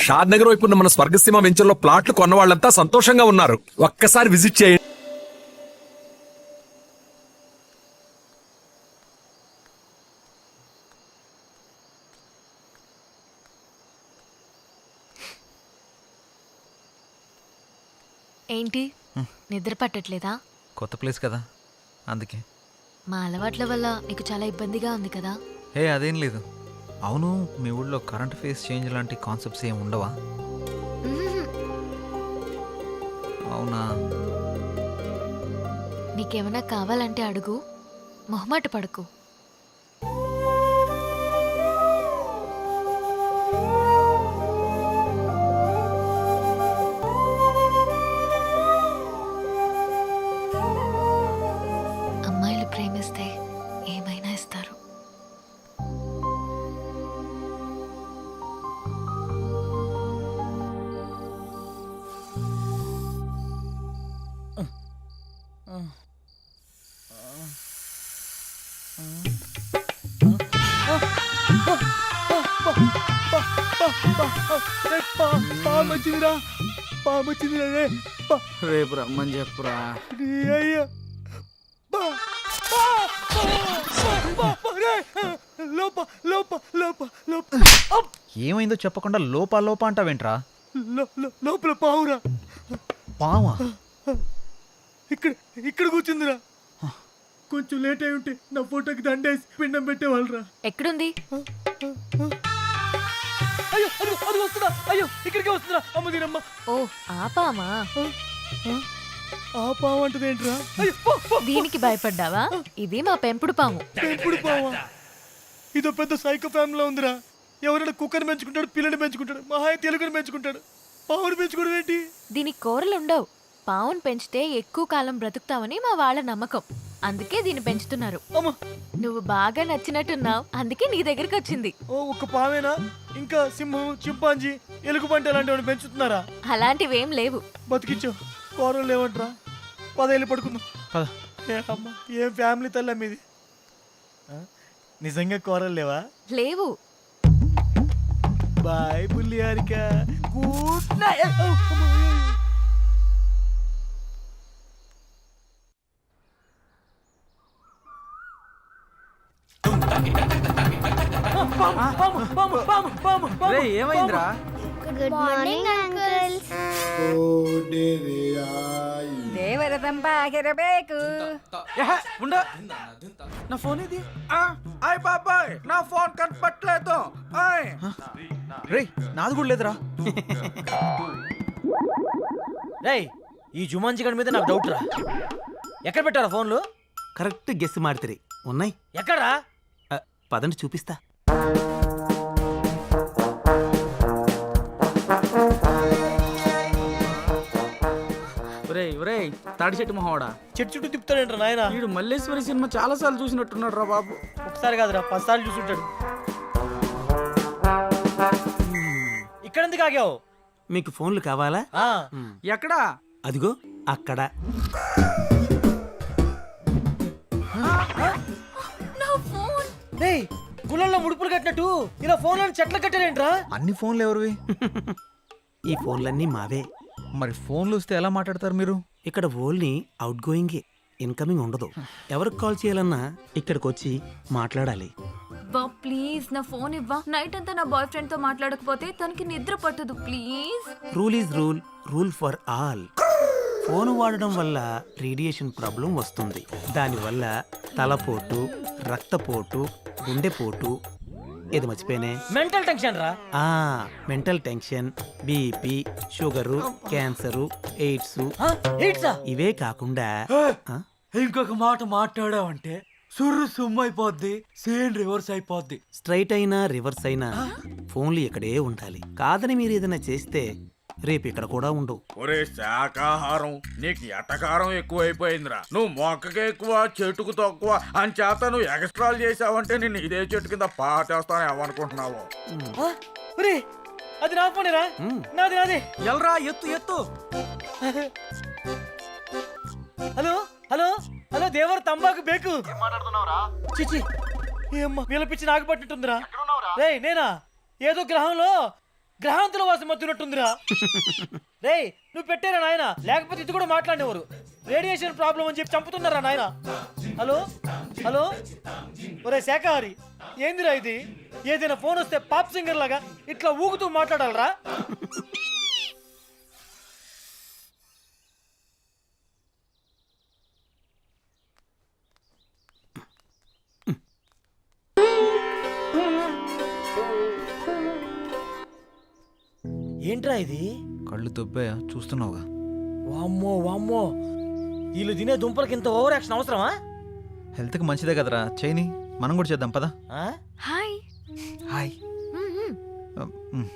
షాద్ నగర్ వైపు ఉన్న మన స్వర్గసీమ వెంచర్లో ప్లాట్లు కొన్న వాళ్ళంతా సంతోషంగా ఉన్నారు. ఒక్కసారి విజిట్ చేయండి. ఏంటి నిద్ర పట్టట్లేదా? కొత్త ప్లేస్ కదా అందుకే. మా అలవాట్ల వల్ల నీకు చాలా ఇబ్బందిగా ఉంది కదా? హే అదేం లేదు. అవును, మీ ఊళ్ళో కరెంట్ ఫేస్ చేంజ్ లాంటి కాన్సెప్ట్స్ ఏమి ఉండవా? మ్మ్. అవునా? నీకేమైనా కావాలంటే అడుగు, మొహమాట పడకు. అమ్మాయిలు ప్రేమిస్తే ఏమైనా ఇస్తారు. రేపు రమ్మని చెప్పురా. ఏమైందో చెప్పకుండా లోపా లోపా అంటావేంట్రా? లోపల పావురా. పావా? ఇక్కడ కూర్చుందిరా. కొంచెం లేట్ అయి ఉంటే నా ఫోటోకి దండేసి పిండం పెట్టేవాళ్ళరా. ఎక్కడుంది? అయ్యో అది వస్తుందా? అయ్యో ఇక్కడికే వస్తుందా? అమ్మ దీనమ్మ. ఓ ఆపామా? ఆ పాము అంటదేంట్రా? దీనికి భయపడ్డావా? ఇది మా పెంపుడు పాము. పెంపుడు పావా? ఇదో పెద్ద సైకో ఫ్యామిలీలో ఉందిరా. ఎవరైనా కుక్కని పెంచుకుంటాడు, పిల్లని పెంచుకుంటాడు, మహా తెలుగుని పెంచుకుంటాడు. పావుని పెంచుకోవడం ఏంటి? దీనికి కూరలు ఉండవు. పావును పెంచితే ఎక్కువ కాలం బ్రతుకుతావని మా వాళ్ళ నమ్మకం. అందుకే దీన్ని పెంచుతున్నారు. అమ్మా నువ్వు బాగా నచ్చినట్టున్నావు, అందుకే నీ దగ్గరికి వచ్చింది. ఓ ఒక్క పావేనా? ఇంకా సింహం, చింపాంజీ, ఎలుగుబంటి అలాంటివి పెంచుతున్నారా? అలాంటివేం లేవు. బతికిచ్చావు. కూరలు లేవంట్రా. 10 ఏళ్ళు పడుకుందాం. పద. అమ్మా ఏం ఫ్యామిలీ తల్లి మీది. నిజంగా కూరలు లేవా? లేవు. బాయ్ బుల్లి హారిక. Good night. ఏమైందిరా? Good morning uncles. ದೇವರದಂಬಾಗಿರಬೇಕು. నా ఫోన్ ఇది. ఆయ్ బాబాయ్ నా ఫోన్ కనపట్లేదు. రే నాది కూడా లేదురా. రేయ్ ఈ జుమాన్జీ గడి మీద నాకు డౌట్ రా. ఎక్కడ పెట్టారా ఫోన్లు? కరెక్ట్ గెస్ మాడితే ఉన్నాయి. ఎక్కడా? పదండి చూపిస్తా. తాడి చెట్టు మొహవాడా, చెట్టు చుట్టూ తిప్పుతాడేంట్రా నాయన? వీడు మల్లేశ్వరి సినిమా చాలా సార్లు చూసినట్టున్నాడు రా బాబు. ఒకసారి కాదురా 10 సార్లు చూసుంటాడు. ఇక్కడ ఎందుకు ఆగావు? మీకు ఫోన్లు కావాలా? ఎక్కడా? అదిగో అక్కడ. రేయ్ గుళ్ళల్లో ముడుపులు కట్టినట్టు ఇలా ఫోన్లను చెట్లు కట్టారేంట్రా? అన్ని ఫోన్లు ఎవరివి? ఈ ఫోన్లన్నీ మావే. మరి ఫోన్లు వస్తే ఎలా మాట్లాడతారు మీరు? ఇక్కడ ఓన్లీ అవుట్ గోయింగే, ఇన్కమింగ్ ఉండదు. ఎవరికి కాల్ చేయాలన్నా ఇక్కడికి వచ్చి మాట్లాడాలి. బా ప్లీజ్ నా ఫోన్ ఇవ్వా. నైట్ అంతా నా బాయ్ ఫ్రెండ్ తో మాట్లాడకపోతే తనకి నిద్ర పట్టదు please. Rule is rule, rule for all. Phone వాడడం వల్ల రేడియేషన్ ప్రాబ్లం వస్తుంది. దానివల్ల తలపోటు, రక్తపోటు, గుండెపోటు, ఏది మర్చిపోయినే, మెంటల్ టెన్షన్ రా. Mental tension, BP, sugar, cancer, AIDS, ఇవే కాకుండా ఇంకొక మాట మాట్లాడావంటే సుర్రు సుమ్మైపోద్ది, సేన్ రివర్స్ అయిపోద్ది. స్ట్రైట్ అయినా రివర్స్ అయినా ఫోన్లు ఇక్కడే ఉండాలి. కాదని మీరు ఏదైనా చేస్తే రేపు ఇక్కడ కూడా ఉండవు. ఒరే శాకాహారం, నీకు ఎటకారం ఎక్కువైపోయిందిరా. నువ్వు మొక్కకి ఎక్కువ చెట్టుకు తక్కువ అని చేత నువ్వు ఎక్స్ట్రాలు చేసావంటే నేను ఇదే చెట్టు కింద పాటేస్తాను ఏమనుకుంటున్నావు? అది నా ఫోనేరా. నాది నాది. ఎల్రా ఎత్తు ఎత్తు. హలో హలో హలో దేవర తంబాకు బేకు. చిచి ఏమ్మా వీళ్ళ పిచ్చి నాకు పట్టినట్టుందిరా. రేయ్ నేనా ఏదో గ్రహంలో గ్రహాంతుల వాసం మత్తున్నట్టుందిరా. రేయ్ నువ్వు పెట్టారా నాయన, లేకపోతే ఇది కూడా మాట్లాడేవారు. రేడియేషన్ ప్రాబ్లం అని చెప్పి చంపుతున్నారా నాయన. హలో హలో, ఒరే శాఖహారి, ఏందిరా ఇది? ఏదైనా ఫోన్ వస్తే పాప్ సింగర్ లాగా ఇట్లా ఊగుతూ మాట్లాడాలరా? ఏంట్రా ఇది? కళ్ళు దొబ్బాయా, చూస్తున్నావుగా. వామ్మో వామ్మో, వీళ్ళు తినే దుంపలకి ఇంత ఓవర్ యాక్షన్ అవసరమా? హెల్త్కి మంచిదే కదరా, చేయని. మనం కూడా చేద్దాం పదా. ఆ? హాయ్. హాయ్. మ్మ్.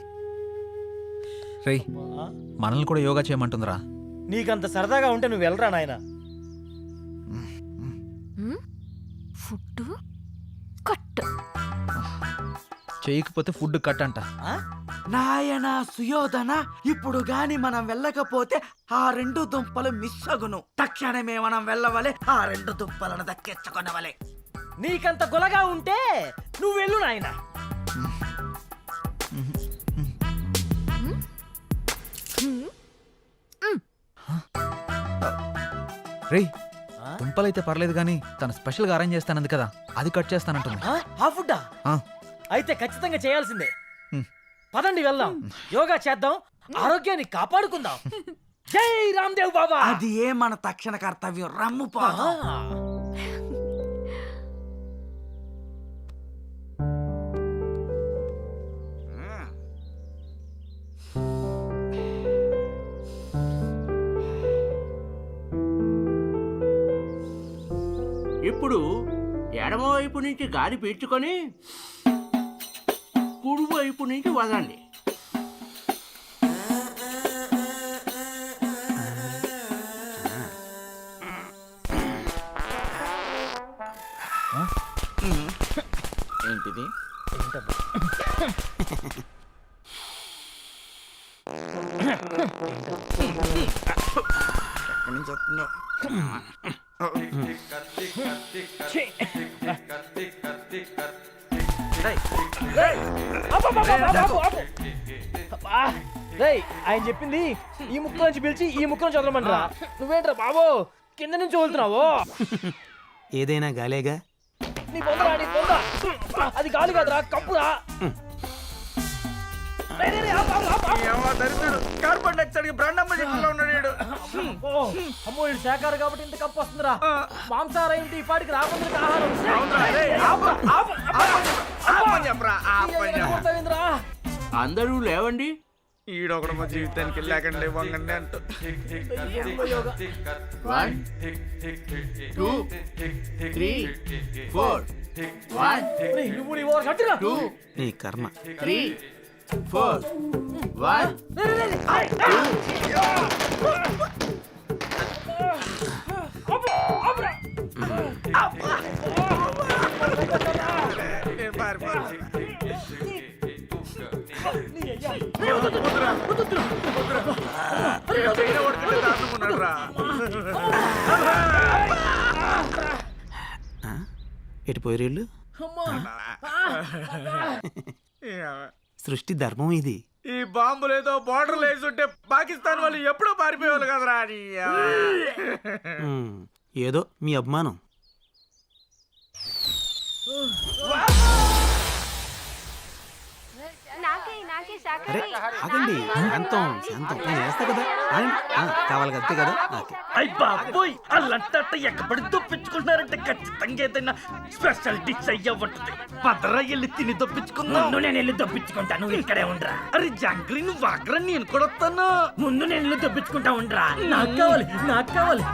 రేయ్, ఆ? మనల్ని కూడా యోగా చేయమంటుందిరా. నీకంత సరదాగా ఉంటే నువ్వు వెళ్ళరా నాయన. Food cut. చేయకపోతే ఫుడ్ కట్ అంట. ఆ? నాయనా సుయోధన, ఇప్పుడు గాని మనం వెళ్ళకపోతే ఆ 2 దుంపలు మిస్ అగును. తక్షణమే మనం వెళ్ళవలే, ఆ 2 దుంపలను దక్కించుకొనవలే. నీకంత గులగా ఉంటే నువ్వు వెళ్ళు నాయన. రేయ్, ఆ? దుంపలైతే పర్లేదు కానీ తను స్పెషల్గా అరేంజ్ చేస్తానంది కదా, అది కట్ చేస్తానంటుంది. ఆ? ఆ ఫుడ్డా? ఆ, అయితే ఖచ్చితంగా చేయాల్సిందే. హ్మ్. పదండి వెళ్దాం, యోగా చేద్దాం, ఆరోగ్యాన్ని కాపాడుకుందాం. జై రామ్దేవ్ బాబా. అది ఏ మన తక్షణ కర్తవ్యం. రమ్ము ఆ. పోదాం. ఇప్పుడు ఎడమవైపు నుంచి గాలి పీల్చుకొని కుడివైపు నుంచి వదండి. ఏంటిది? ఎక్కడి నుంచి వస్తుందో? రేయ్, ఆయన చెప్పింది ఈ ముక్క నుంచి పిలిచి ఈ ముక్క నుంచి వదలమంటారా? నువ్వేంట్రా బాబు కింద నుంచి వదులుతున్నావు? ఏదైనా గాలేగా. నీ పొందరా, నీ పొంద. అది గాలి కాదురా, కప్పురా. రేయ్, రేయ్, రేయ్, ఆపు, ఆపు, ఆపు, ఆపు. కార్బన్ డైఆక్సైడ్ బ్రాండమ్మ చెప్పులో ఉన్నాడు. ఓ, అమ్మో ఇది శాఖాహారి కాబట్టి ఇంత కప్పు వస్తుందిరా. మాంసాహారం ఏంటి ఈ పాటికి రాకుండా ఆహారం. కొడతావేంద్రా? అందరూ లేవండి. ఈడొకడు మా జీవితానికి లేకండి వంగండి అంటూ. 1 2 3 4 1 రేయ్, నువ్వు నీ ఓవర్ కట్టురా. 2 నీ కర్మ. 3 4 1 రేయ్, రేయ్, రేయ్, ఆపురా. నేను పారిపోను. ఎటుపోయి రీళ్ళు? సృష్టి ధర్మం ఇది. ఈ బాంబులు ఏదో బార్డర్ వేసుంటే పాకిస్తాన్ వాళ్ళు ఎప్పుడో పారిపోయేవాళ్ళు కదరా. ఏదో మీ అభిమానం. అరే ఆగండి, శాంతం శాంతం. నేను వేస్తా కదా, ఆగండి. కావాలి అంతే కదా. ఓకే. అయ్ బాబోయ్, అల్లంతా ఎక్కబడి దొప్పించుకుంటున్నారంటే ఖచ్చితంగా ఏదైనా స్పెషల్ డిష్ అయ్యా ఉంటుంది. పదరా వెళ్ళి తిని దొప్పించుకుందాం. ముందు నేను వెళ్ళి దొప్పించుకుంటా, నువ్వు ఇక్కడే ఉండరా. అరే జాంగ్రీ, నువ్వు వాగ్రా, నేను కూడా వస్తాను. ముందు నేను వెళ్ళి దొప్పించుకుంటా ఉండరా. నాకు కావాలి, నాకు కావాలి.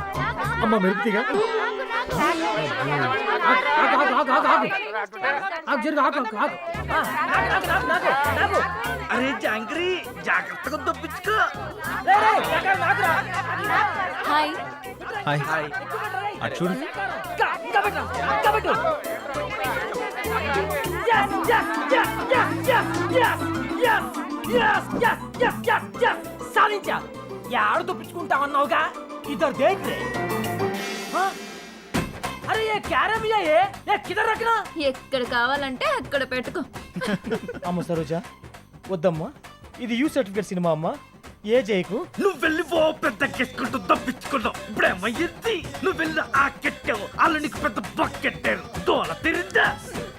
అమ్మ మెరుపుగా అరే జాంగ్రీ, జాగ్రత్తగా దొప్పించుకో. హాయ్. హాయ్. అటు చూడు. సాధించా. యాడ దొప్పించుకుంటా అన్నావుగా, ఇద్దరు దేంటే. అరే ఏ క్యారమియా ఏ కిదర్ రఖనా. ఎక్కడ కావాలంటే అక్కడ పెట్టుకో. అమ్మ సరోజా, వద్దమ్మా, ఇది యూ సర్టిఫికేట్ సినిమా అమ్మా ఏ జైకు నువ్వు వెళ్ళి ఓ పెద్ద కెట్టుకుంటూ తప్పించుకున్నావు ఇప్పుడేమయ్యింది నువ్వు వెళ్ళి ఆ కెట్టావు వాళ్ళు నీకు పెద్ద బకెట్టారు తోల తిరిందా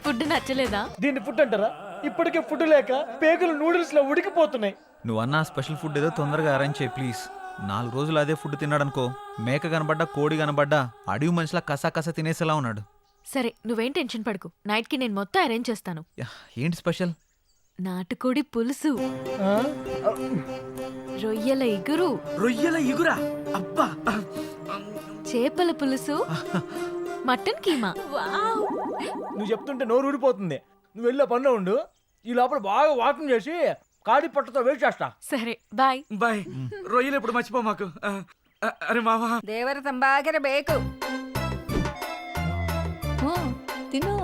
ఫుడ్ నచ్చలేదా? దీన్ని ఫుడ్ అంటారా? ఇప్పటికే ఫుడ్ లేక పేగులు నూడిల్స్ లో ఉడికిపోతున్నాయి. నువ్వు అన్న స్పెషల్ ఫుడ్ ఏదో తొందరగా అరేంజ్ చేయి ప్లీజ్. 4 రోజులు అదే ఫుడ్ తిన్నాడనుకో, మేక కనబడ్డా కోడి కనబడ్డా అడవి మనిషిలా కసా తినేసేలా ఉన్నాడు. సరే నువ్వేం టెన్షన్ పడకు, నైట్ కి నేను మొత్తం అరేంజ్ చేస్తాను. యా, ఏంటి స్పెషల్? నాటుకోడి పులుసు, ఆ? రొయ్యల ఇగురు, రొయ్యల ఇగురా అబ్బా చేపల పులుసు, మటన్ కీమా. నువ్వు చెప్తుంటే నోరు ఊడిపోతుంది. నువ్వు వెళ్ళే పనిలో ఉండు, ఈ లోపల బాగా వాకింగ్ చేసి కాడి పట్టుతో వెయిట్ చేస్తా. సరే బాయ్. బాయ్. రొయ్యలు ఎప్పుడు మర్చిపో మాకు. అరే మావా, ದೇವರ ತಂಬಾಗಿರ ಬೇಕು ತಿನ್ನು